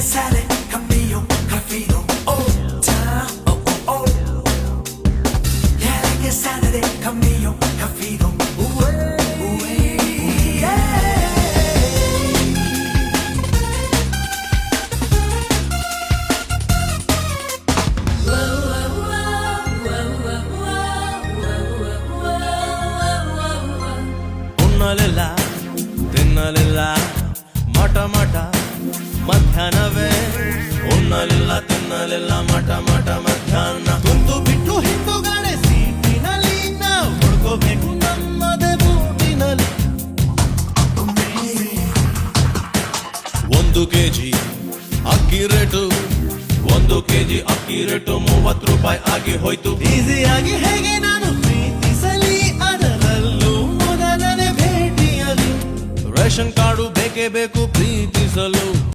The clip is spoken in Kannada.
sale conmigo, cafido, oh, down, oh, oh, oh. Quiere que sale de conmigo, cafido, ಉಣ್ಣಲಿಲ್ಲ ತಿನ್ನಲಿಲ್ಲ ಮಠ ಮಠ ಮಧ್ಯಾಹ್ನವೇ ಉಣ್ಣಲಿಲ್ಲ ತಿನ್ನಲಿಲ್ಲ ಮಠ ಮಠ ಮಧ್ಯಾಹ್ನ ಕುಂತು ಬಿಟ್ಟು ಹಿಂದೂಗಡೆ ಸೀಟಿನಲ್ಲಿ ನಾವು ಹುಡ್ಕೋಬೇಕು ನಮ್ಮದೇ ಬೂಟಿನಲ್ಲಿ 1 kg ಅಕ್ಕಿ ರೇಟು 1 kg ಅಕ್ಕಿ ರೇಟು 30 ರೂಪಾಯಿ ಆಗಿ ಹೋಯ್ತು ಈಸಿಯಾಗಿ ಹೇಗೆ ನಾನು ಪ್ರೀತಿಸಲಿ ಅದರಲ್ಲೂ ಮೊದಲನೇ ಭೇಟಿಯಲ್ಲಿ ರೇಷನ್ ಕಾರ್ಡು ಬೇಕೇ ಬೇಕು ಪ್ರೀತಿಸಲು